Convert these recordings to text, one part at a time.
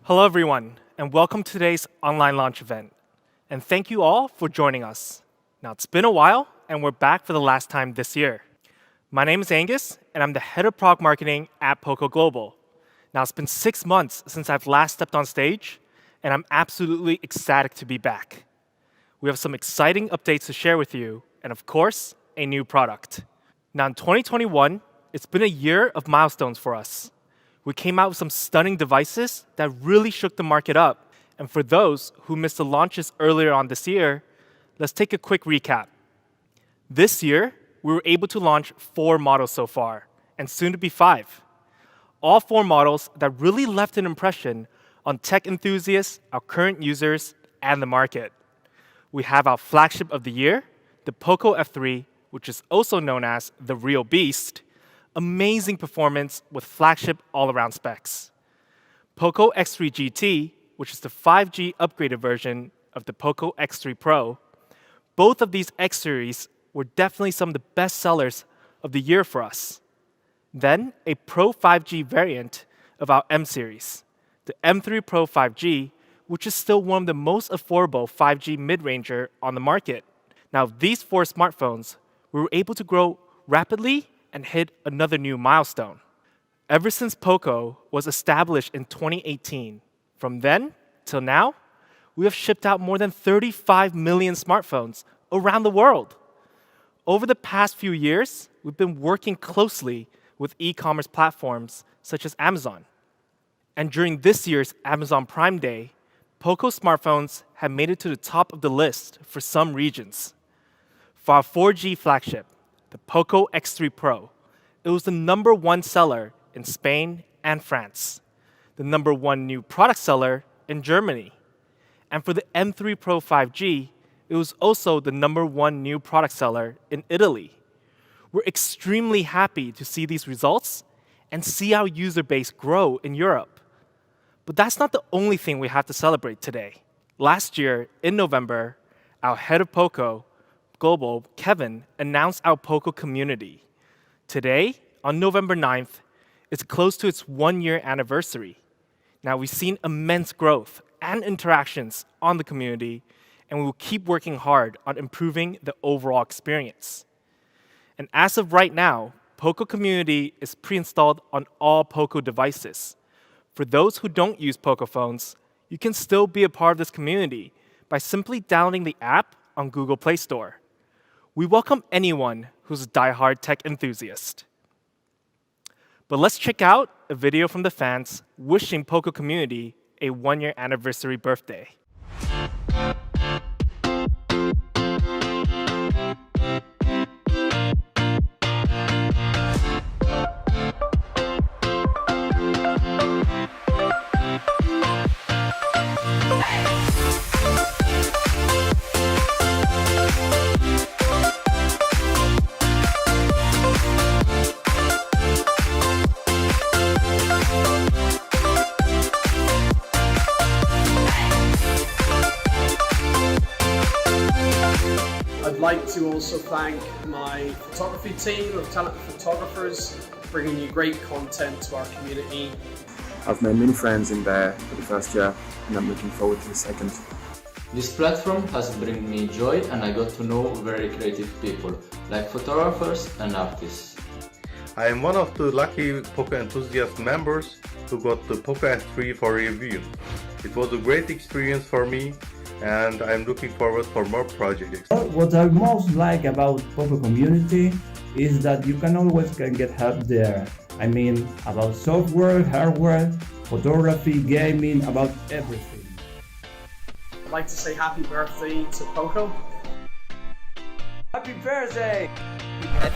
Hello, everyone, and welcome to today's online launch event. And thank you all for joining us. Now, it's been a while, and we're back for the last time this year. My name is Angus, and I'm the head of product marketing at POCO Global. Now, it's been 6 months since I've last stepped on stage, and I'm absolutely ecstatic to be back. We have some exciting updates to share with you, and of course, a new product. Now, in 2021, it's been a year of milestones for us. We came out with some stunning devices that really shook the market up. And for those who missed the launches earlier on this year, let's take a quick recap. This year, we were able to launch 4 models so far, and soon to be 5. All 4 models that really left an impression on tech enthusiasts, our current users, and the market. We have our flagship of the year, the POCO F3, which is also known as the real beast. Amazing performance with flagship all-around specs. POCO X3 GT, which is the 5G upgraded version of the POCO X3 Pro. Both of these X series were definitely some of the best sellers of the year for us. Then a Pro 5G variant of our M series, the M3 Pro 5G, which is still one of the most affordable 5G mid-ranger on the market. Now, these 4 smartphones, we were able to grow rapidly and hit another new milestone. Ever since POCO was established in 2018, from then till now, we have shipped out more than 35 million smartphones around the world. Over the past few years, we've been working closely with e-commerce platforms such as Amazon. And during this year's Amazon Prime Day, POCO smartphones have made it to the top of the list for some regions. For our 4G flagship, the POCO X3 Pro, it was the #1 seller in Spain and France, the #1 new product seller in Germany. And for the M3 Pro 5G, it was also the #1 new product seller in Italy. We're extremely happy to see these results and see our user base grow in Europe. But that's not the only thing we have to celebrate today. Last year, in November, our head of POCO Global, Kevin, announced our POCO community. Today, on November 9th, it's close to its 1-year anniversary. Now, we've seen immense growth and interactions on the community, and we will keep working hard on improving the overall experience. And as of right now, POCO Community is pre-installed on all POCO devices. For those who don't use POCO phones, you can still be a part of this community by simply downloading the app on Google Play Store. We welcome anyone who's a diehard tech enthusiast. But let's check out a video from the fans wishing POCO Community a 1-year anniversary birthday. I'd like to also thank my photography team of talented photographers bringing you great content to our community. I've made many friends in there for the first year, and I'm looking forward to the second. This platform has brought me joy, and I got to know very creative people, like photographers and artists. I am one of the lucky POCO enthusiast members who got the POCO F3 for review. It was a great experience for me, and I'm looking forward for more projects. What I most like about POCO community is that you can always get help there. I mean, about software, hardware, photography, gaming, about everything. I'd like to say happy birthday to POCO. Happy birthday!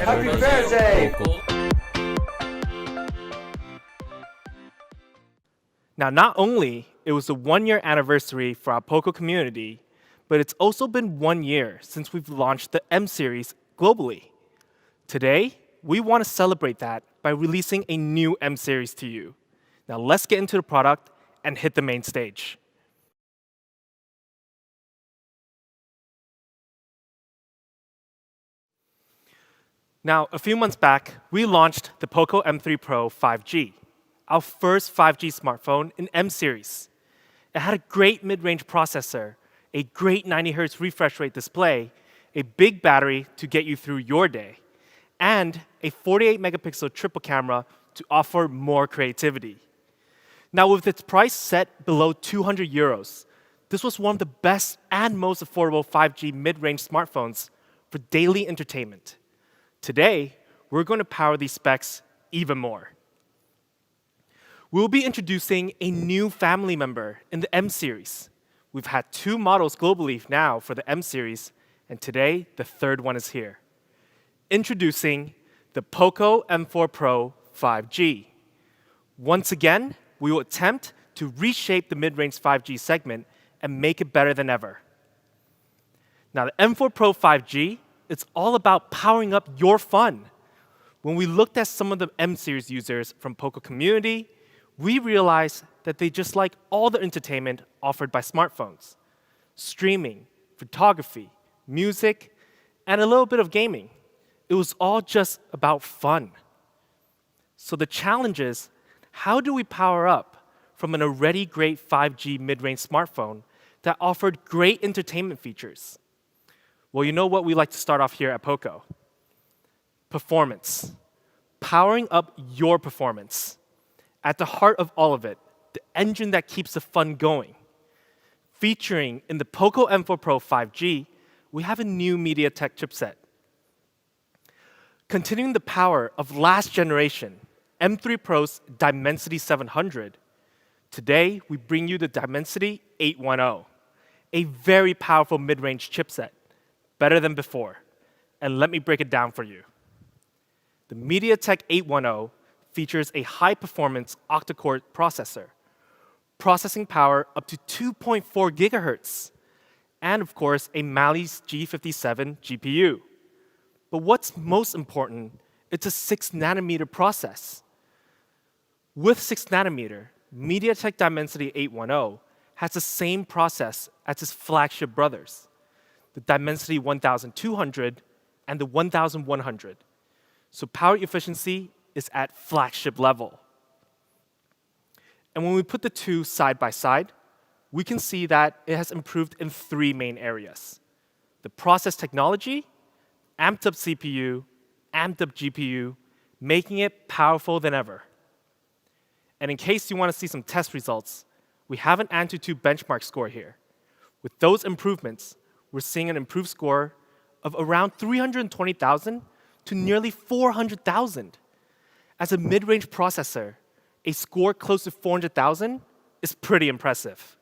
Happy birthday! Now, not only it was the 1-year anniversary for our POCO community, but it's also been 1 year since we've launched the M series globally. Today, we want to celebrate that by releasing a new M series to you. Now, let's get into the product and hit the main stage. Now, a few months back, we launched the POCO M3 Pro 5G, our first 5G smartphone in M series. It had a great mid-range processor, a great 90 Hz refresh rate display, a big battery to get you through your day, and a 48 megapixel triple camera to offer more creativity. Now, with its price set below 200 euros, this was one of the best and most affordable 5G mid-range smartphones for daily entertainment. Today, we're going to power these specs even more. We'll be introducing a new family member in the M series. We've had 2 models globally now for the M series, and today the third one is here. Introducing the POCO M4 Pro 5G. Once again, we will attempt to reshape the mid-range 5G segment and make it better than ever. Now, the M4 Pro 5G, it's all about powering up your fun. When we looked at some of the M series users from POCO community, we realized that they just like all the entertainment offered by smartphones. Streaming, photography, music, and a little bit of gaming. It was all just about fun. So the challenge is, how do we power up from an already great 5G mid-range smartphone that offered great entertainment features? Well, you know what we like to start off here at POCO? Performance. Powering up your performance. At the heart of all of it, the engine that keeps the fun going. Featuring in the POCO M4 Pro 5G, we have a new MediaTek chipset. Continuing the power of last generation, M3 Pro's Dimensity 700, today we bring you the Dimensity 810, a very powerful mid-range chipset, better than before. And let me break it down for you. The MediaTek 810 features a high-performance octa-core processor, processing power up to 2.4 gigahertz, and of course, a Mali's G57 GPU. But what's most important, it's a 6-nanometer process. With 6 nanometer, MediaTek Dimensity 810 has the same process as its flagship brothers, the Dimensity 1200 and the 1100. So power efficiency is at flagship level. And when we put the two side by side, we can see that it has improved in 3 main areas: the process technology, amped up CPU, amped up GPU, making it powerful than ever. And in case you want to see some test results, we have an AnTuTu benchmark score here. With those improvements, we're seeing an improved score of around 320,000 to nearly 400,000. As a mid-range processor, a score close to 400,000 is pretty impressive.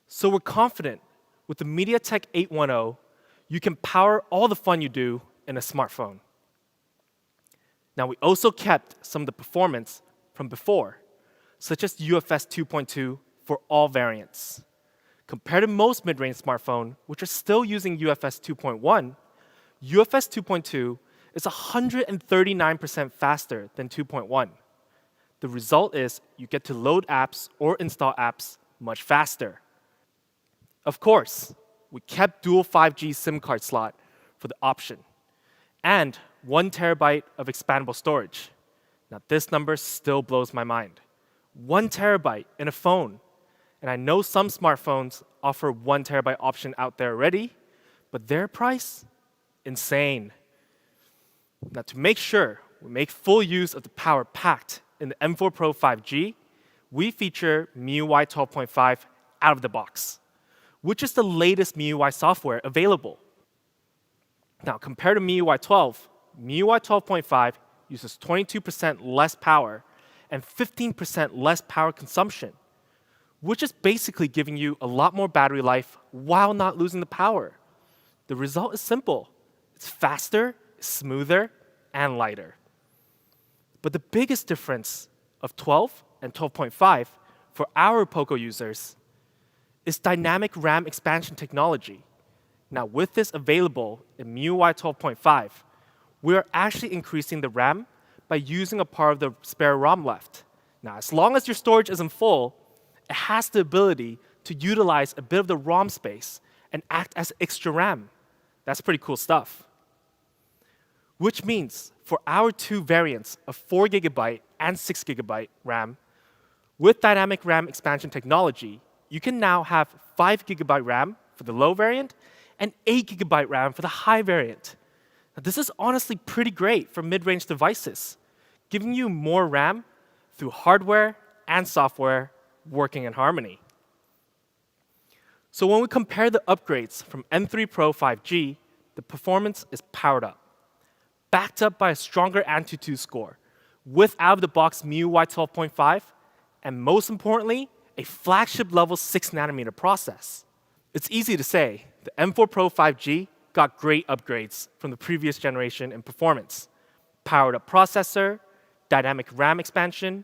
So we're confident with the MediaTek 810, you can power all the fun you do in a smartphone. Now, we also kept some of the performance from before, such as UFS 2.2 for all variants. Compared to most mid-range smartphones, which are still using UFS 2.1, UFS 2.2 is 139% faster than 2.1. The result is you get to load apps or install apps much faster. Of course, we kept dual 5G SIM card slot for the option, and 1 terabyte of expandable storage. Now, this number still blows my mind. 1 terabyte in a phone. And I know some smartphones offer 1 terabyte option out there already, but their price, insane. Now, to make sure we make full use of the power packed in the M4 Pro 5G, we feature MIUI 12.5 out of the box, which is the latest MIUI software available. Now, compared to MIUI 12, MIUI 12.5 uses 22% less power and 15% less power consumption, which is basically giving you a lot more battery life while not losing the power. The result is simple. It's faster, smoother, and lighter. But the biggest difference of 12 and 12.5 for our POCO users is dynamic RAM expansion technology. Now, with this available in MIUI 12.5, we are actually increasing the RAM by using a part of the spare ROM left. Now, as long as your storage isn't full, it has the ability to utilize a bit of the ROM space and act as extra RAM. That's pretty cool stuff. Which means for our 2 variants of 4 gigabyte and 6 gigabyte RAM, with dynamic RAM expansion technology, you can now have 5 GB RAM for the low variant and 8 GB RAM for the high variant. Now, this is honestly pretty great for mid-range devices, giving you more RAM through hardware and software working in harmony. So when we compare the upgrades from M3 Pro 5G, the performance is powered up, backed up by a stronger Antutu score, with out-of-the-box MIUI 12.5, and most importantly, a flagship-level 6nm process. It's easy to say, the M4 Pro 5G got great upgrades from the previous generation in performance. Powered-up processor, dynamic RAM expansion,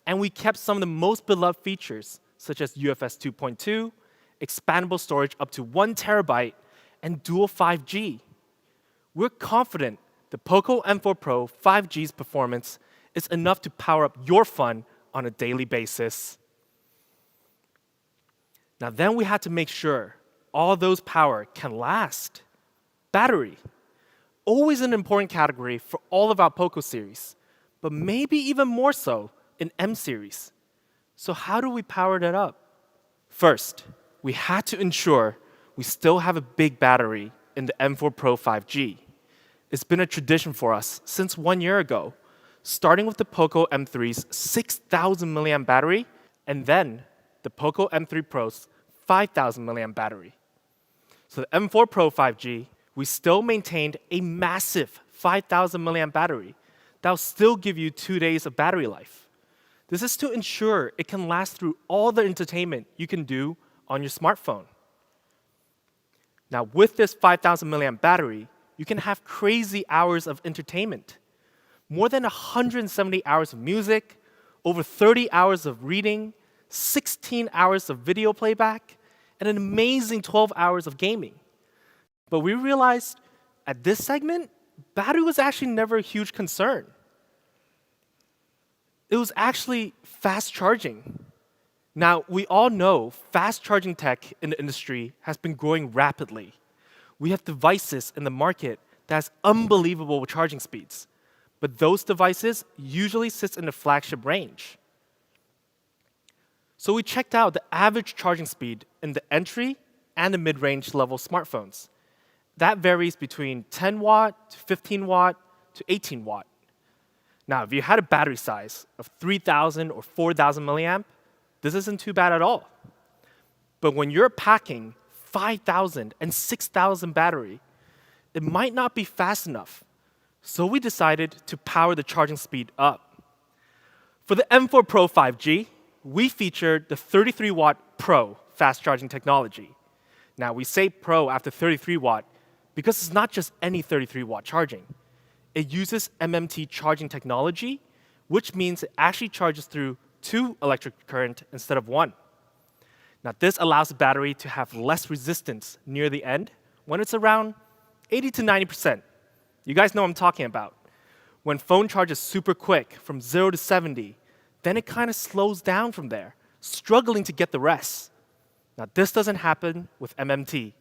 and we kept some of the most beloved features, such as UFS 2.2, expandable storage up to 1 TB, and dual 5G. We're confident the POCO M4 Pro 5G's performance is enough to power up your fun on a daily basis. Now then we had to make sure all those power can last. Battery. Always an important category for all of our POCO series, but maybe even more so in M series. So how do we power that up? First, we had to ensure we still have a big battery in the M4 Pro 5G. It's been a tradition for us since 1 year ago, starting with the POCO M3's 6,000 mAh battery, and then the POCO M3 Pro's 5,000 mAh battery. So the M4 Pro 5G, we still maintained a massive 5,000 mAh battery that will still give you 2 days of battery life. This is to ensure it can last through all the entertainment you can do on your smartphone. Now, with this 5,000 mAh battery, you can have crazy hours of entertainment. More than 170 hours of music, over 30 hours of reading, 16 hours of video playback, and an amazing 12 hours of gaming. But we realized at this segment, battery was actually never a huge concern. It was actually fast charging. Now, we all know fast charging tech in the industry has been growing rapidly. We have devices in the market that has unbelievable charging speeds, but those devices usually sit in the flagship range. So we checked out the average charging speed in the entry and the mid-range level smartphones. That varies between 10 watt to 15 watt to 18 watt. Now, if you had a battery size of 3,000 or 4,000 milliamp, this isn't too bad at all. But when you're packing 5,000 and 6,000 battery, it might not be fast enough. So we decided to power the charging speed up. For the M4 Pro 5G, we featured the 33 watt Pro fast charging technology. Now, we say Pro after 33 watt because it's not just any 33 watt charging. It uses MMT charging technology, which means it actually charges through 2 electric current instead of 1. Now, this allows the battery to have less resistance near the end when it's around 80 to 90%. You guys know what I'm talking about. When phone charges super quick from 0 to 70, then it kind of slows down from there, struggling to get the rest. Now, this doesn't happen with MMT.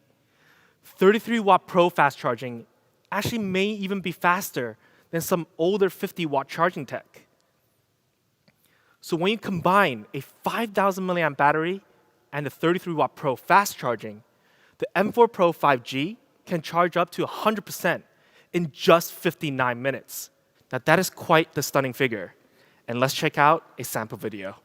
33 watt Pro fast charging actually may even be faster than some older 50 watt charging tech. So when you combine a 5,000 mAh battery and the 33 watt Pro fast charging, the M4 Pro 5G can charge up to 100% in just 59 minutes. Now that is quite the stunning figure. And let's check out a sample video.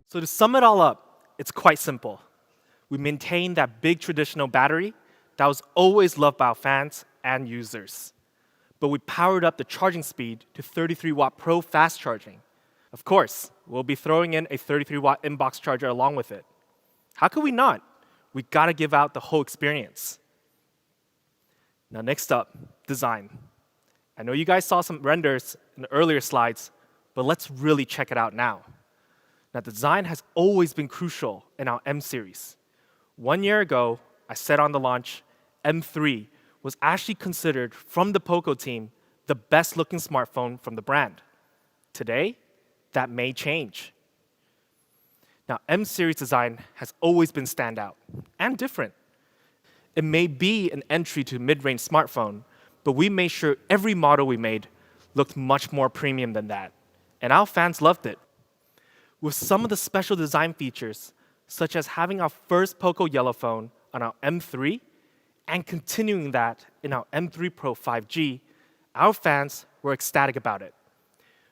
So to sum it all up, it's quite simple. We maintain that big traditional battery that was always loved by our fans and users. But we powered up the charging speed to 33 watt Pro fast charging. Of course, we'll be throwing in a 33 watt inbox charger along with it. How could we not? We gotta give out the whole experience. Now next up, design. I know you guys saw some renders in the earlier slides, but let's really check it out now. Now, design has always been crucial in our M series. 1 year ago, I said on the launch, M3 was actually considered from the POCO team the best looking smartphone from the brand. Today, that may change. Now, M series design has always been standout and different. It may be an entry to mid-range smartphone, but we made sure every model we made looked much more premium than that, and our fans loved it. With some of the special design features, such as having our first POCO yellow phone on our M3 and continuing that in our M3 Pro 5G, our fans were ecstatic about it.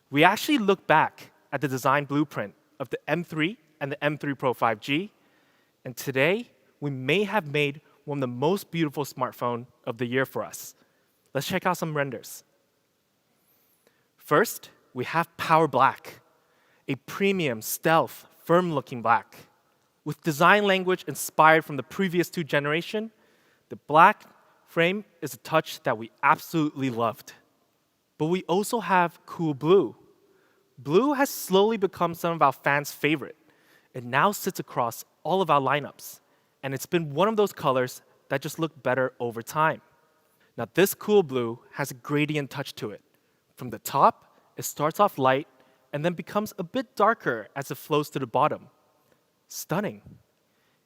We actually looked back at the design blueprint of the M3 and the M3 Pro 5G, and today we may have made one of the most beautiful smartphone of the year for us. Let's check out some renders. First, we have Power Black, a premium, stealth, firm-looking black. With design language inspired from the previous two generations, the black frame is a touch that we absolutely loved. But we also have Cool Blue. Blue has slowly become some of our fans' favorite. It now sits across all of our lineups, and it's been one of those colors that just look better over time. Now, this Cool Blue has a gradient touch to it. From the top, it starts off light and then becomes a bit darker as it flows to the bottom. Stunning.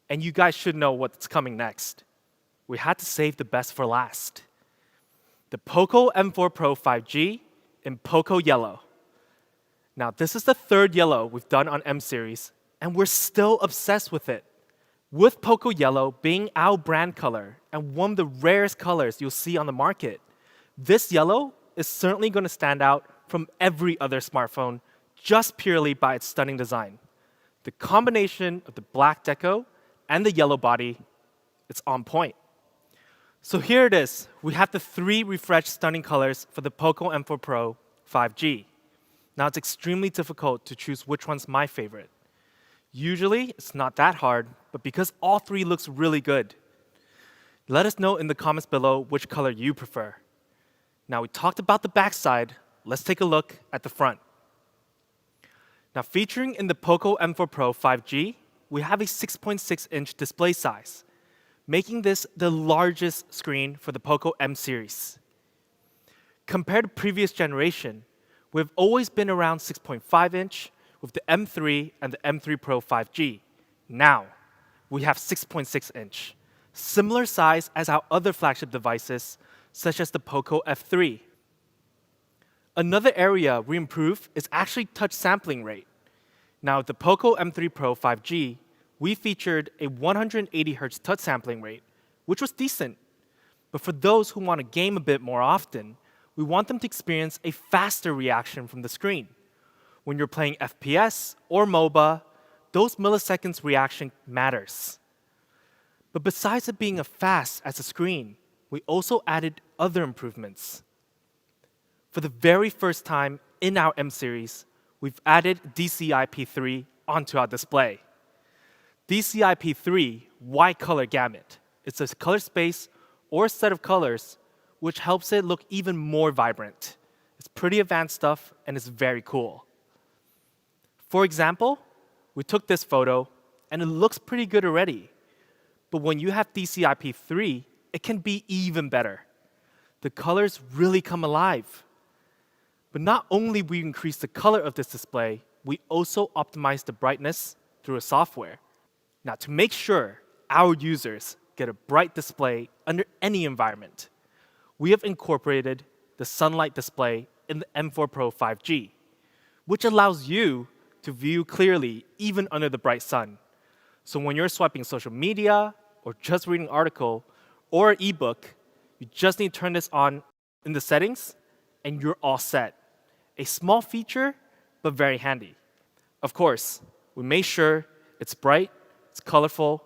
And you guys should know what's coming next. We had to save the best for last. The POCO M4 Pro 5G in POCO Yellow. Now, this is the third yellow we've done on M series, and we're still obsessed with it. With POCO Yellow being our brand color and one of the rarest colors you'll see on the market, this yellow is certainly going to stand out from every other smartphone just purely by its stunning design. The combination of the black deco and the yellow body, it's on point. So here it is. We have the three refreshed stunning colors for the POCO M4 Pro 5G. Now it's extremely difficult to choose which one's my favorite. Usually, it's not that hard, but because all three looks really good. Let us know in the comments below which color you prefer. Now we talked about the backside, let's take a look at the front. Now featuring in the POCO M4 Pro 5G, we have a 6.6-inch display size, making this the largest screen for the POCO M series. Compared to previous generation, we've always been around 6.5-inch with the M3 and the M3 Pro 5G. Now, we have 6.6-inch, similar size as our other flagship devices, such as the POCO F3. Another area we improved is actually touch sampling rate. Now, with the POCO M3 Pro 5G, we featured a 180 Hz touch sampling rate, which was decent. But for those who want to game a bit more often, we want them to experience a faster reaction from the screen. When you're playing FPS or MOBA, those milliseconds reaction matters. But besides it being as fast as a screen, we also added other improvements. For the very first time in our M series, we've added DCI-P3 onto our display. DCI-P3 wide color gamut. It's a color space or set of colors which helps it look even more vibrant. It's pretty advanced stuff and it's very cool. For example, we took this photo and it looks pretty good already. But when you have DCI-P3, it can be even better. The colors really come alive. But not only we increase the color of this display, we also optimize the brightness through a software. Now, to make sure our users get a bright display under any environment, we have incorporated the sunlight display in the M4 Pro 5G, which allows you to view clearly even under the bright sun. So when you're swiping social media or just reading an article or an ebook, you just need to turn this on in the settings and you're all set. A small feature, but very handy. Of course, we made sure it's bright, it's colorful,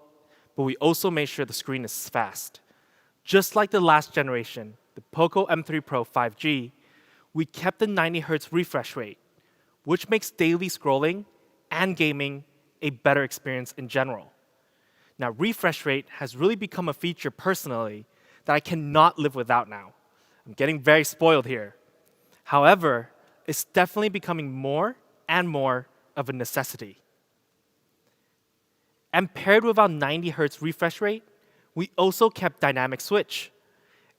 but we also made sure the screen is fast. Just like the last generation, the POCO M3 Pro 5G, we kept the 90 Hz refresh rate, which makes daily scrolling and gaming a better experience in general. Now, refresh rate has really become a feature personally that I cannot live without now. I'm getting very spoiled here. However, it's definitely becoming more and more of a necessity. And paired with our 90 Hz refresh rate, we also kept dynamic switch,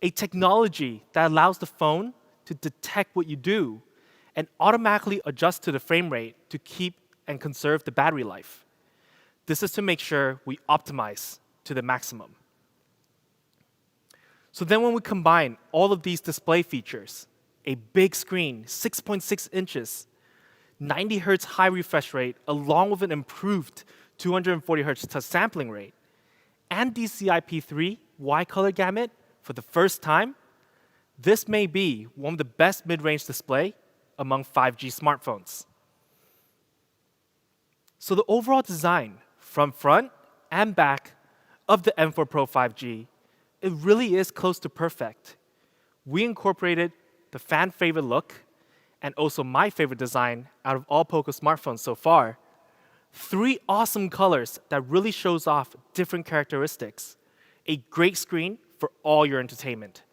a technology that allows the phone to detect what you do and automatically adjust to the frame rate to keep and conserve the battery life. This is to make sure we optimize to the maximum. So then when we combine all of these display features, a big screen, 6.6 inches, 90 hertz high refresh rate, along with an improved 240 hertz touch sampling rate, and DCI-P3 wide color gamut for the first time, this may be one of the best mid-range display among 5G smartphones. So the overall design from front and back of the M4 Pro 5G, it really is close to perfect. We incorporated the fan favorite look and also my favorite design out of all POCO smartphones so far. 3 awesome colors that really shows off different characteristics. A great screen for all your entertainment.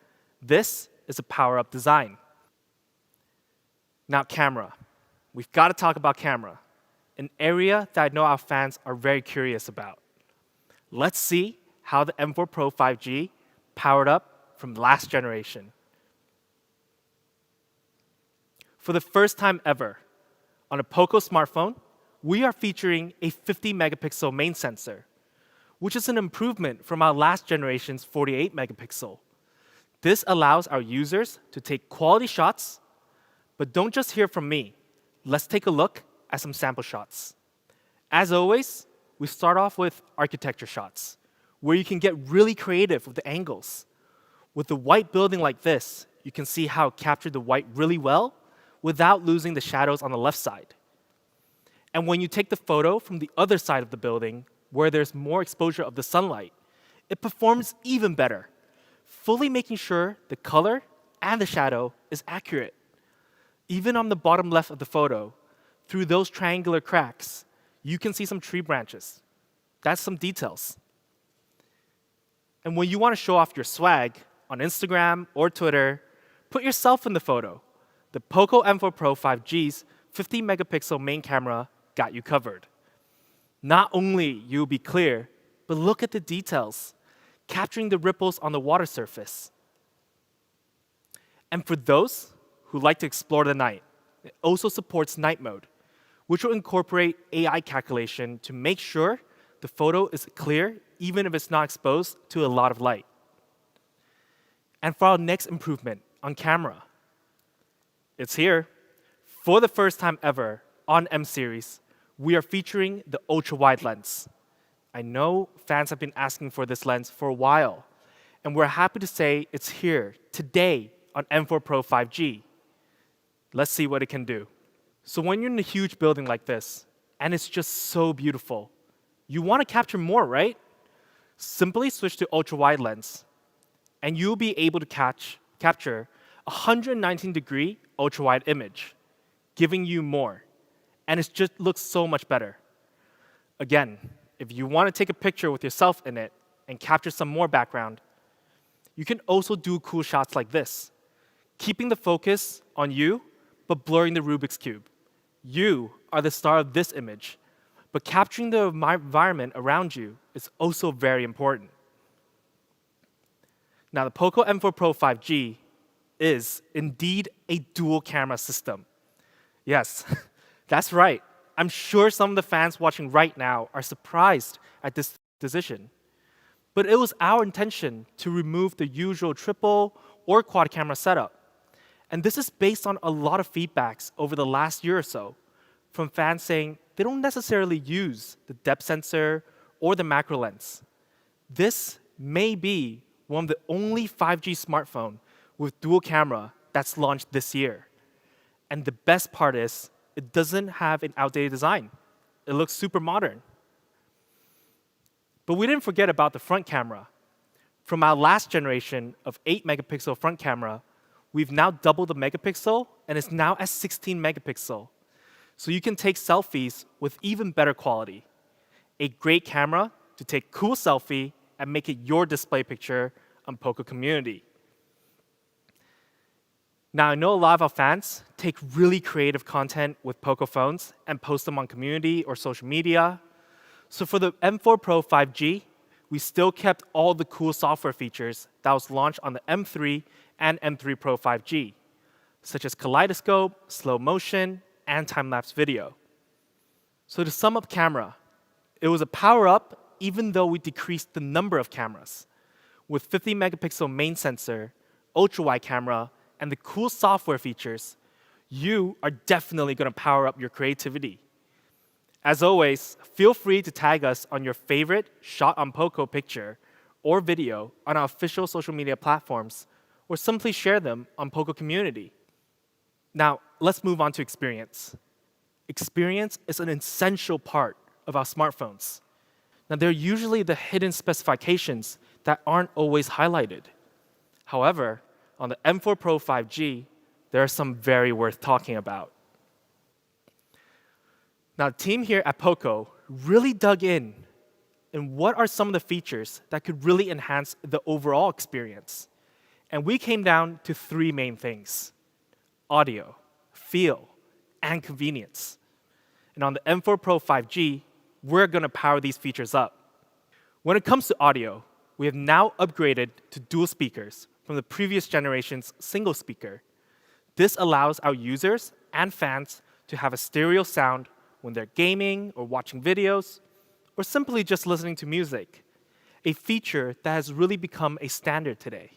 This is a power-up design. Now camera. We've got to talk about camera, an area that I know our fans are very curious about. Let's see how the M4 Pro 5G powered up from last generation. For the first time ever, on a POCO smartphone, we are featuring a 50 megapixel main sensor, which is an improvement from our last generation's 48 megapixel. This allows our users to take quality shots, but don't just hear from me. Let's take a look at some sample shots. As always, we start off with architecture shots, where you can get really creative with the angles. With a white building like this, you can see how it captured the white really well without losing the shadows on the left side. And when you take the photo from the other side of the building, where there's more exposure of the sunlight, it performs even better, fully making sure the color and the shadow is accurate. Even on the bottom left of the photo, through those triangular cracks, you can see some tree branches. That's some details. And when you want to show off your swag on Instagram or Twitter, put yourself in the photo. The POCO M4 Pro 5G's 50 megapixel main camera got you covered. Not only you'll be clear, but look at the details, capturing the ripples on the water surface. And for those who like to explore the night, it also supports night mode, which will incorporate AI calculation to make sure the photo is clear even if it's not exposed to a lot of light. And for our next improvement on camera, it's here. For the first time ever on M series, we are featuring the ultra-wide lens. I know fans have been asking for this lens for a while, and we're happy to say it's here today on M4 Pro 5G. Let's see what it can do. So when you're in a huge building like this, and it's just so beautiful, you want to capture more, right? Simply switch to ultra-wide lens, and you'll be able to capture a 119-degree ultra-wide image, giving you more. And it just looks so much better. Again, if you want to take a picture with yourself in it and capture some more background, you can also do cool shots like this, keeping the focus on you, but blurring the Rubik's Cube. You are the star of this image, but capturing the environment around you is also very important. Now, the POCO M4 Pro 5G is indeed a dual camera system. Yes, that's right. I'm sure some of the fans watching right now are surprised at this decision. But it was our intention to remove the usual triple or quad camera setup. And this is based on a lot of feedbacks over the last year or so from fans saying they don't necessarily use the depth sensor or the macro lens. This may be one of the only 5G smartphone with dual camera that's launched this year. And the best part is, it doesn't have an outdated design. It looks super modern. But we didn't forget about the front camera. From our last generation of 8 megapixel front camera, we've now doubled the megapixel, and it's now at 16 megapixel. So you can take selfies with even better quality. A great camera to take cool selfie and make it your display picture on POCO Community. Now, I know a lot of our fans take really creative content with POCO phones and post them on community or social media. So for the M4 Pro 5G, we still kept all the cool software features that was launched on the M3 and M3 Pro 5G, such as kaleidoscope, slow motion, and time-lapse video. So to sum up camera, It was a power-up even though we decreased the number of cameras. With 50 megapixel main sensor, ultra-wide camera, and the cool software features, you are definitely going to power up your creativity. As always, feel free to tag us on your favorite shot on POCO picture or video on our official social media platforms, or simply share them on POCO Community. Now, let's move on to experience. Experience is an essential part of our smartphones. Now, they're usually the hidden specifications that aren't always highlighted. However, on the M4 Pro 5G, there are some very worth talking about. Now, the team here at POCO really dug in what are some of the features that could really enhance the overall experience. And we came down to three main things: audio, feel, and convenience. And on the M4 Pro 5G, we're going to power these features up. When it comes to audio, we have now upgraded to dual speakers from the previous generation's single speaker. This allows our users and fans to have a stereo sound when they're gaming or watching videos, or simply just listening to music, a feature that has really become a standard today.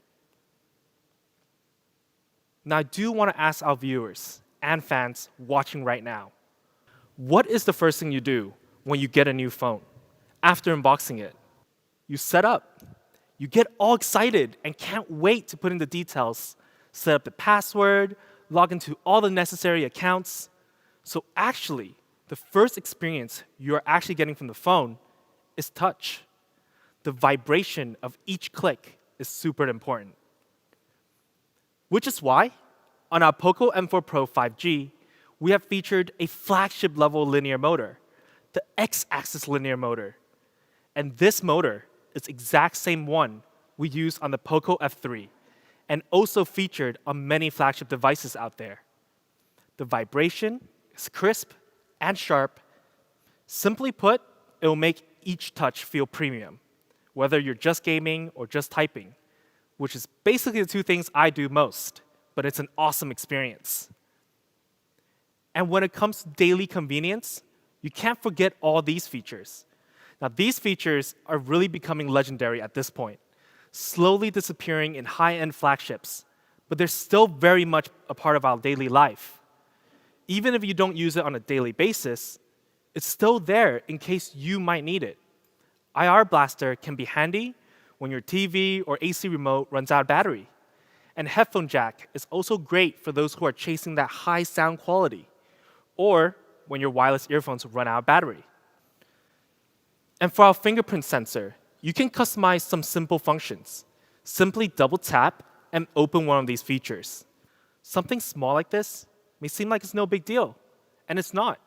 Now, I do want to ask our viewers and fans watching right now, what is the first thing you do when you get a new phone? After unboxing it, you set up. You get all excited and can't wait to put in the details, set up the password, log into all the necessary accounts. So actually, the first experience you're actually getting from the phone is touch. The vibration of each click is super important. Which is why, on our POCO M4 Pro 5G, we have featured a flagship-level linear motor, the X-axis linear motor. And this motor is the exact same one we use on the POCO F3, and also featured on many flagship devices out there. The vibration is crisp and sharp. Simply put, it will make each touch feel premium, whether you're just gaming or just typing, which is basically the two things I do most, but it's an awesome experience. And when it comes to daily convenience, you can't forget all these features. Now, these features are really becoming legendary at this point, slowly disappearing in high-end flagships, but they're still very much a part of our daily life. Even if you don't use it on a daily basis, it's still there in case you might need it. IR Blaster can be handy when your TV or AC remote runs out of battery. And headphone jack is also great for those who are chasing that high sound quality, or when your wireless earphones run out of battery. And for our fingerprint sensor, you can customize some simple functions. Simply double tap and open one of these features. Something small like this may seem like it's no big deal, and it's not,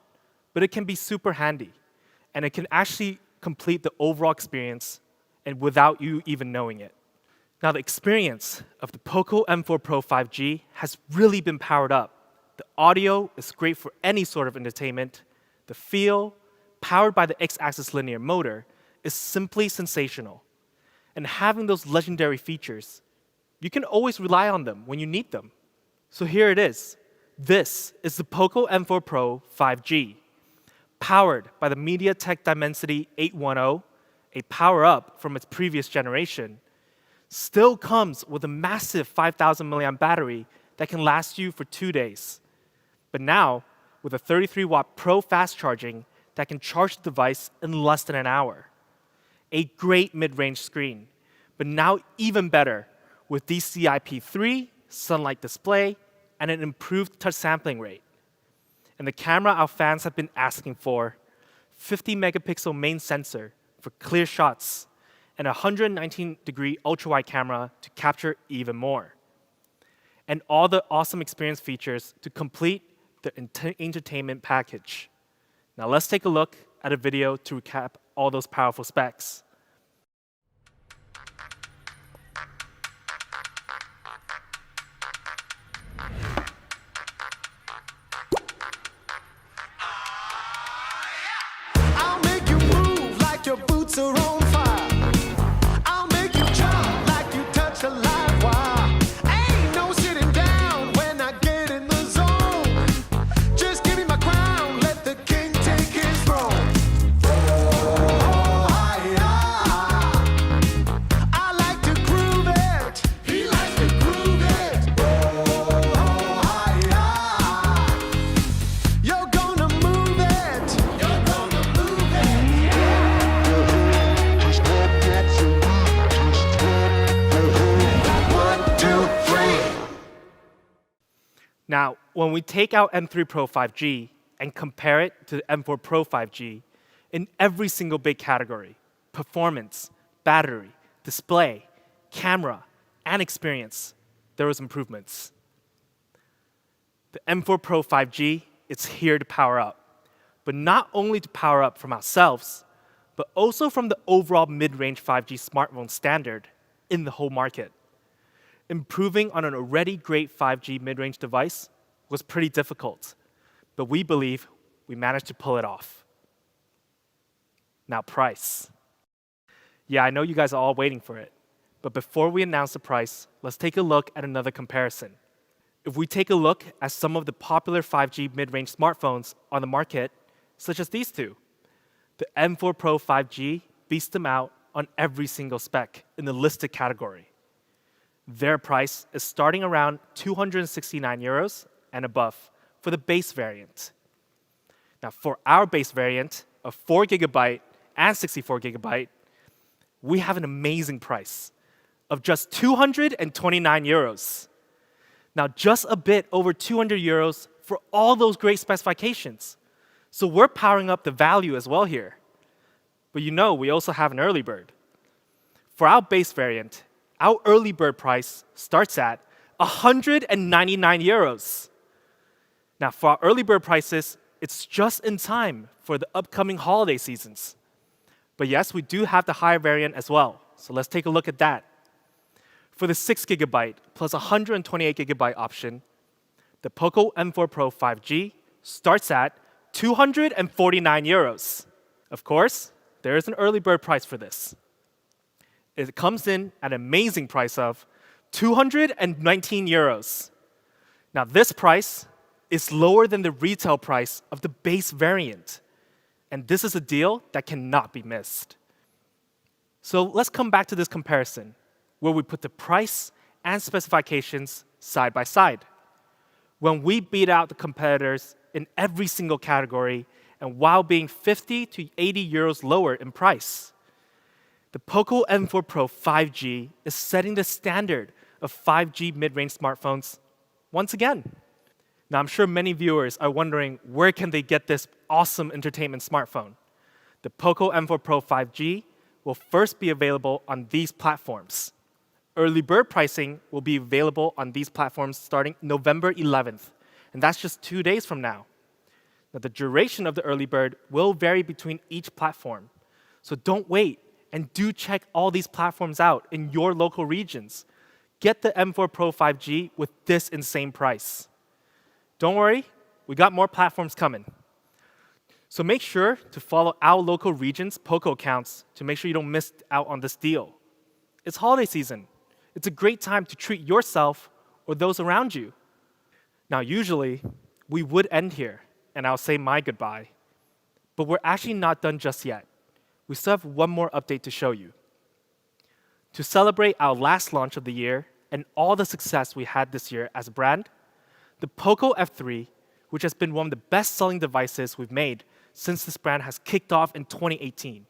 but it can be super handy, and it can actually complete the overall experience and without you even knowing it. Now, the experience of the POCO M4 Pro 5G has really been powered up. The audio is great for any sort of entertainment. The feel, powered by the X-axis linear motor, is simply sensational. And having those legendary features, you can always rely on them when you need them. So here it is. This is the POCO M4 Pro 5G, powered by the MediaTek Dimensity 810, a power-up from its previous generation. Still comes with a massive 5,000 milliamp battery that can last you for 2 days. But now, with a 33-watt Pro fast charging that can charge the device in less than an hour. A great mid-range screen, but now even better with DCI-P3, sunlight display, and an improved touch sampling rate. And the camera our fans have been asking for, 50 megapixel main sensor for clear shots, and a 119-degree ultra-wide camera to capture even more. And all the awesome experience features to complete the entertainment package. Now let's take a look at a video to recap all those powerful specs. I'll make you move like your boots are on fire. I'll make you jump like you touch a live wire. Ain't no sitting down when I get in the zone. Just give me my crown, let the king take his throne. Now, when we take out M3 Pro 5G and compare it to the M4 Pro 5G, in every single big category, performance, battery, display, camera, and experience, there was improvements. The M4 Pro 5G is here to power up, but not only to power up from ourselves, but also from the overall mid-range 5G smartphone standard in the whole market. Improving on an already great 5G mid-range device was pretty difficult, but we believe we managed to pull it off. Now, price. Yeah, I know you guys are all waiting for it, but before we announce the price, let's take a look at another comparison. If we take a look at some of the popular 5G mid-range smartphones on the market, such as these two, the M4 Pro 5G beats them out on every single spec in the listed category. Their price is starting around 269 euros and above for the base variant. Now, for our base variant of 4 GB and 64 GB, we have an amazing price of just 229 euros. Now, just a bit over 200 euros for all those great specifications. So we're powering up the value as well here. But you know, we also have an early bird. For our base variant, our early bird price starts at 199 euros. Now, for our early bird prices, it's just in time for the upcoming holiday seasons. But yes, we do have the higher variant as well. So let's take a look at that. For the 6 GB plus 128 GB option, the POCO M4 Pro 5G starts at 249 euros. Of course, there is an early bird price for this. It comes in at an amazing price of 219 euros. Now, this price is lower than the retail price of the base variant. And this is a deal that cannot be missed. So let's come back to this comparison, where we put the price and specifications side by side. When we beat out the competitors in every single category, and while being 50 to 80 euros lower in price, the POCO M4 Pro 5G is setting the standard of 5G mid-range smartphones once again. Now, I'm sure many viewers are wondering, where can they get this awesome entertainment smartphone? The POCO M4 Pro 5G will first be available on these platforms. Early bird pricing will be available on these platforms starting November 11th, and that's just 2 days from now. Now, the duration of the early bird will vary between each platform, so don't wait and do check all these platforms out in your local regions. Get the M4 Pro 5G with this insane price. Don't worry, we got more platforms coming. So make sure to follow our local region's POCO accounts to make sure you don't miss out on this deal. It's holiday season. It's a great time to treat yourself or those around you. Now, usually, we would end here, and I'll say my goodbye. But we're actually not done just yet. We still have one more update to show you. To celebrate our last launch of the year and all the success we had this year as a brand, the POCO F3, which has been one of the best-selling devices we've made since this brand has kicked off in 2018.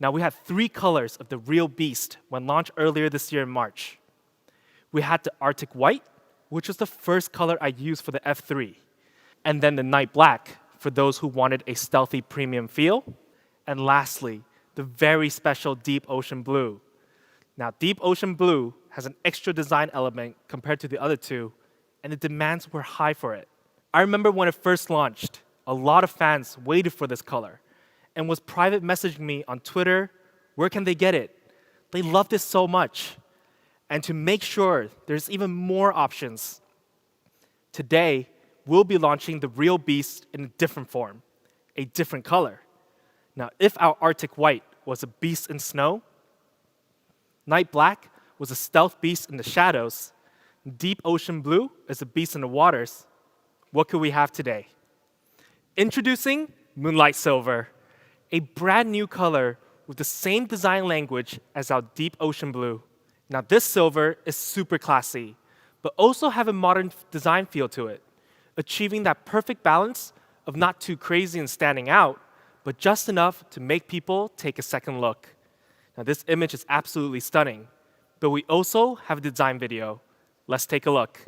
Now, we had 3 colors of the real beast when launched earlier this year in March. We had the Arctic White, which was the first color I used for the F3, and then the Night Black for those who wanted a stealthy premium feel, and lastly, the very special Deep Ocean Blue. Now, Deep Ocean Blue has an extra design element compared to the other two, and the demands were high for it. I remember when it first launched, a lot of fans waited for this color and was private messaging me on Twitter, where can they get it? They love this so much. And to make sure there's even more options, today we'll be launching the real beast in a different form, a different color. Now, if our Arctic White was a beast in snow, Night Black was a stealth beast in the shadows, Deep Ocean Blue is a beast in the waters, what could we have today? Introducing Moonlight Silver, a brand new color with the same design language as our Deep Ocean Blue. Now, this silver is super classy, but also have a modern design feel to it, achieving that perfect balance of not too crazy and standing out, but just enough to make people take a second look. Now, this image is absolutely stunning, but we also have a design video. Let's take a look.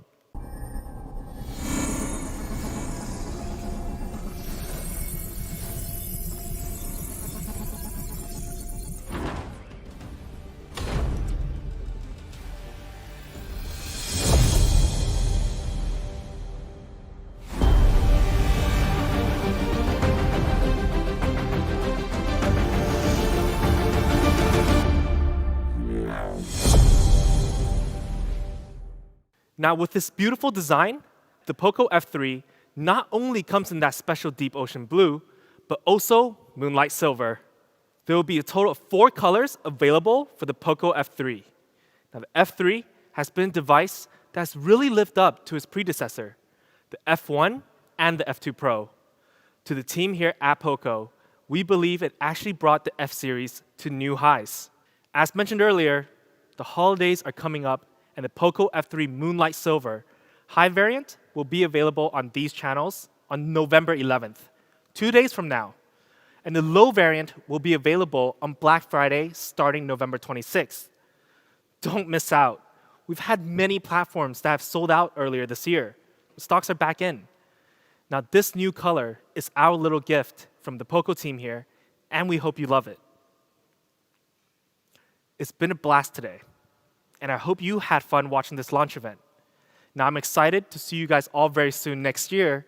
Now, with this beautiful design, the POCO F3 not only comes in that special deep ocean blue, but also moonlight silver. There will be a total of 4 colors available for the POCO F3. Now, the F3 has been a device that has really lived up to its predecessor, the F1 and the F2 Pro. To the team here at POCO, we believe it actually brought the F series to new highs. As mentioned earlier, the holidays are coming up, and the POCO F3 Moonlight Silver high variant will be available on these channels on November 11th, 2 days from now. And the low variant will be available on Black Friday starting November 26th. Don't miss out. We've had many platforms that have sold out earlier this year. The stocks are back in. Now, this new color is our little gift from the POCO team here, and we hope you love it. It's been a blast today, and I hope you had fun watching this launch event. Now, I'm excited to see you guys all very soon next year.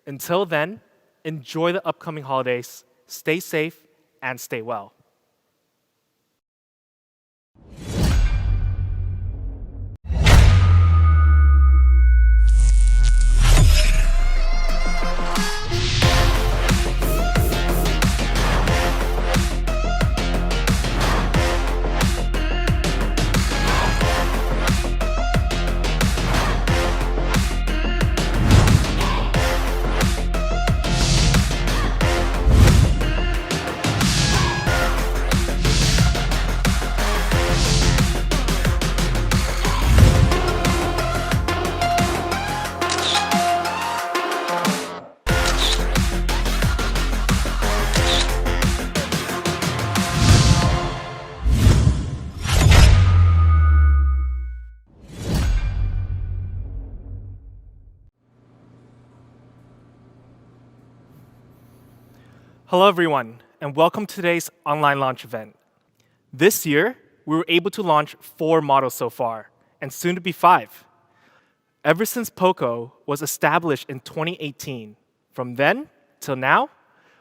Until then, enjoy the upcoming holidays, stay safe, and stay well. Hello, everyone, and welcome to today's online launch event. This year, we were able to launch 4 models so far, and soon to be 5. Ever since POCO was established in 2018, from then till now,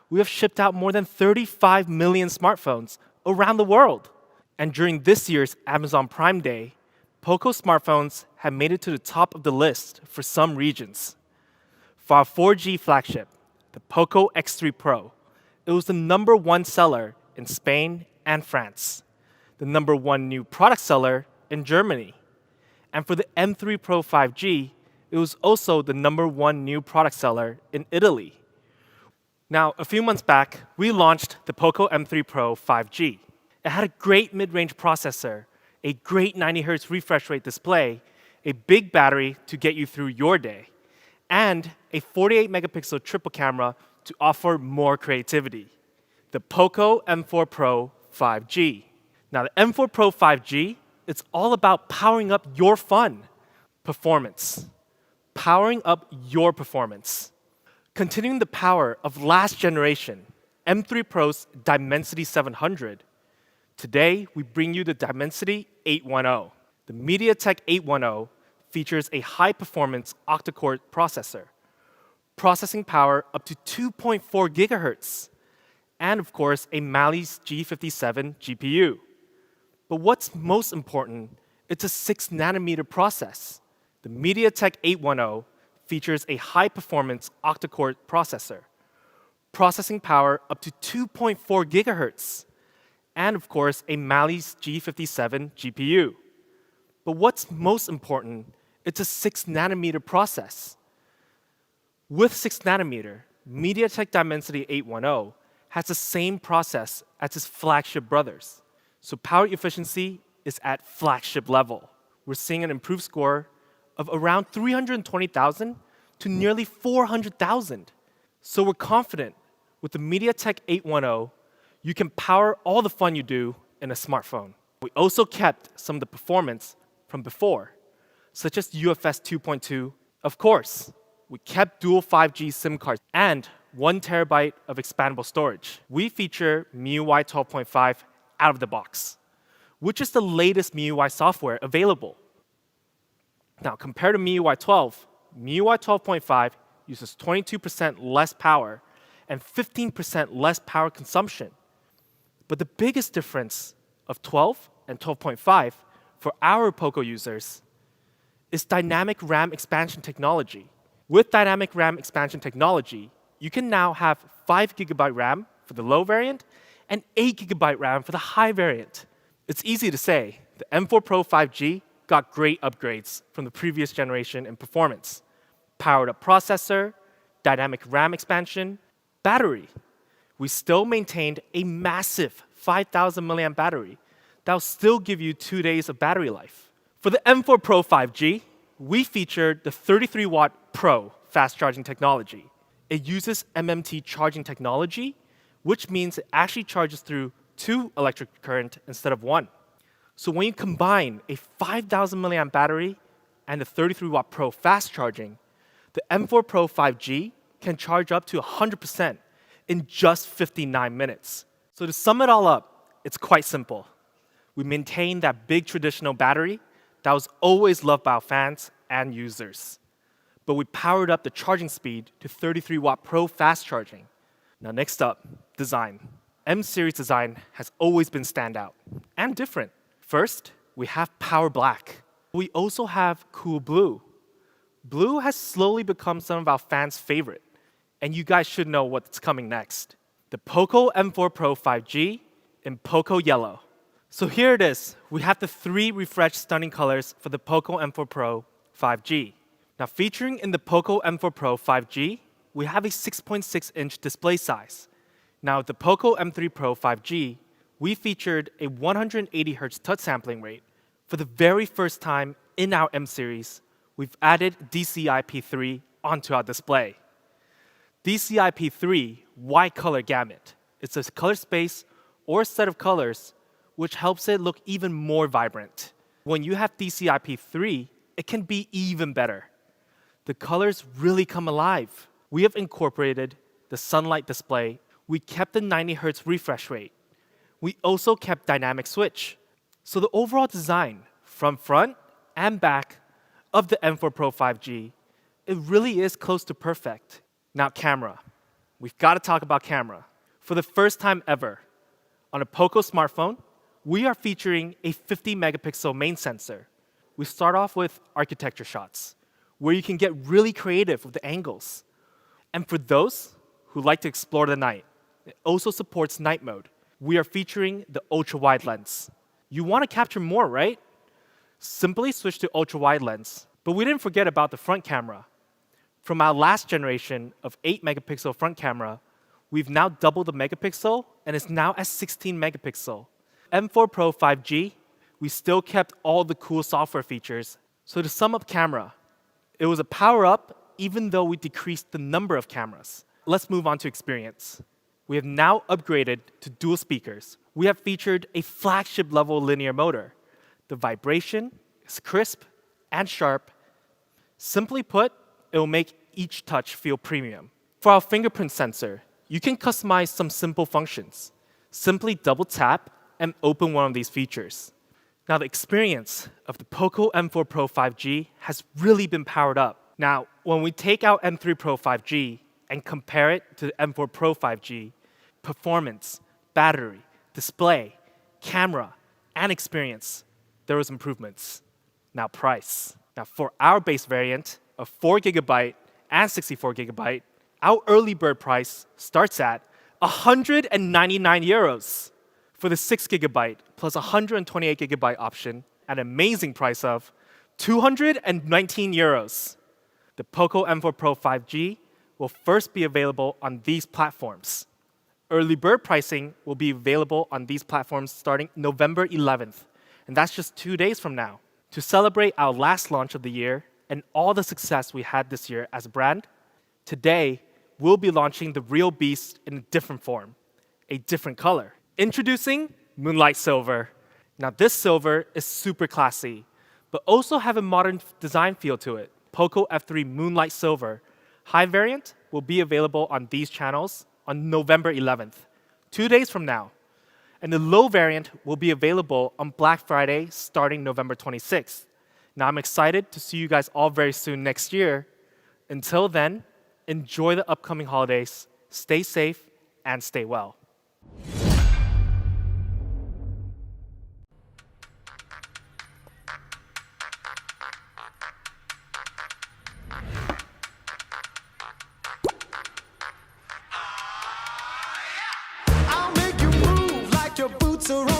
we have shipped out more than 35 million smartphones around the world. And during this year's Amazon Prime Day, POCO smartphones have made it to the top of the list for some regions. For our 4G flagship, the POCO X3 Pro, it was the #1 seller in Spain and France, the #1 new product seller in Germany. And for the M3 Pro 5G, it was also the #1 new product seller in Italy. Now, a few months back, we launched the POCO M3 Pro 5G. It had a great mid-range processor, a great 90 Hz refresh rate display, a big battery to get you through your day, and a 48 megapixel triple camera to offer more creativity. The POCO M4 Pro 5G. Now, the M4 Pro 5G, it's all about powering up your fun, performance. Powering up your performance. Continuing the power of last generation, M3 Pro's Dimensity 700. Today, we bring you the Dimensity 810. The MediaTek 810 features a high-performance octa-core processor, processing power up to 2.4 gigahertz, and of course, a Mali's G57 GPU. But what's most important, it's a 6-nanometer process. The MediaTek 810 features a high-performance octa-core processor, processing power up to 2.4 gigahertz, and of course, a Mali's G57 GPU. But what's most important, it's a 6-nanometer process. With 6-nanometer, MediaTek Dimensity 810 has the same process as its flagship brothers. So power efficiency is at flagship level. We're seeing an improved score of around 320,000 to nearly 400,000. So we're confident with the MediaTek 810, you can power all the fun you do in a smartphone. We also kept some of the performance from before, such as UFS 2.2, of course. We kept dual 5G SIM cards and 1 terabyte of expandable storage. We feature MIUI 12.5 out of the box, which is the latest MIUI software available. Now, compared to MIUI 12, MIUI 12.5 uses 22% less power and 15% less power consumption. But the biggest difference of 12 and 12.5 for our POCO users is dynamic RAM expansion technology. With dynamic RAM expansion technology, you can now have 5 GB RAM for the low variant and 8 GB RAM for the high variant. It's easy to say, the M4 Pro 5G got great upgrades from the previous generation in performance. Powered up processor, dynamic RAM expansion, battery. We still maintained a massive 5,000 milliamp battery that will still give you 2 days of battery life. For the M4 Pro 5G, we featured the 33-watt Pro fast charging technology. It uses MMT charging technology, which means it actually charges through 2 electric current instead of 1. So when you combine a 5,000 milliamp battery and the 33-watt Pro fast charging, the M4 Pro 5G can charge up to 100% in just 59 minutes. So to sum it all up, it's quite simple. We maintain that big traditional battery that was always loved by our fans and users. But we powered up the charging speed to 33-watt Pro fast charging. Now next up, design. M-series design has always been standout and different. First, we have Power Black. We also have Cool Blue. Blue has slowly become some of our fans' favorite, and you guys should know what's coming next. The POCO M4 Pro 5G in POCO Yellow. So here it is. We have the 3 refreshed stunning colors for the POCO M4 Pro 5G. Now featuring in the POCO M4 Pro 5G, we have a 6.6-inch display size. Now with the POCO M3 Pro 5G, we featured a 180 Hz touch sampling rate. For the very first time in our M series, we've added DCI-P3 onto our display. DCI-P3 wide color gamut. It's a color space or set of colors which helps it look even more vibrant. When you have DCI-P3, it can be even better. The colors really come alive. We have incorporated the sunlight display. We kept the 90 Hz refresh rate. We also kept dynamic switch. So the overall design, from front and back of the M4 Pro 5G, it really is close to perfect. Now camera. We've got to talk about camera. For the first time ever, on a POCO smartphone, we are featuring a 50 megapixel main sensor. We start off with architecture shots, where you can get really creative with the angles. And for those who like to explore the night, it also supports night mode. We are featuring the ultra-wide lens. You want to capture more, right? Simply switch to ultra-wide lens. But we didn't forget about the front camera. From our last generation of 8 megapixel front camera, we've now doubled the megapixel and it's now at 16 megapixel. M4 Pro 5G, we still kept all the cool software features. So to sum up camera, it was a power up even though we decreased the number of cameras. Let's move on to experience. We have now upgraded to dual speakers. We have featured a flagship level linear motor. The vibration is crisp and sharp. Simply put, it will make each touch feel premium. For our fingerprint sensor, you can customize some simple functions. Simply double tap and open one of these features. Now the experience of the POCO M4 Pro 5G has really been powered up. Now, when we take out M3 Pro 5G and compare it to the M4 Pro 5G, performance, battery, display, camera, and experience, there was improvements. Now price. Now for our base variant of 4 GB and 64 GB, our early bird price starts at 199 euros. For the 6 GB plus 128 GB option, an amazing price of 219 euros. The POCO M4 Pro 5G will first be available on these platforms. Early bird pricing will be available on these platforms starting November 11th, and that's just 2 days from now. To celebrate our last launch of the year and all the success we had this year as a brand, today we'll be launching the real beast in a different form, a different color. Introducing Moonlight Silver. Now this silver is super classy, but also have a modern design feel to it. POCO F3 Moonlight Silver high variant will be available on these channels on November 11th, 2 days from now. And the low variant will be available on Black Friday starting November 26th. Now I'm excited to see you guys all very soon next year. Until then, enjoy the upcoming holidays, stay safe, and stay well. boots are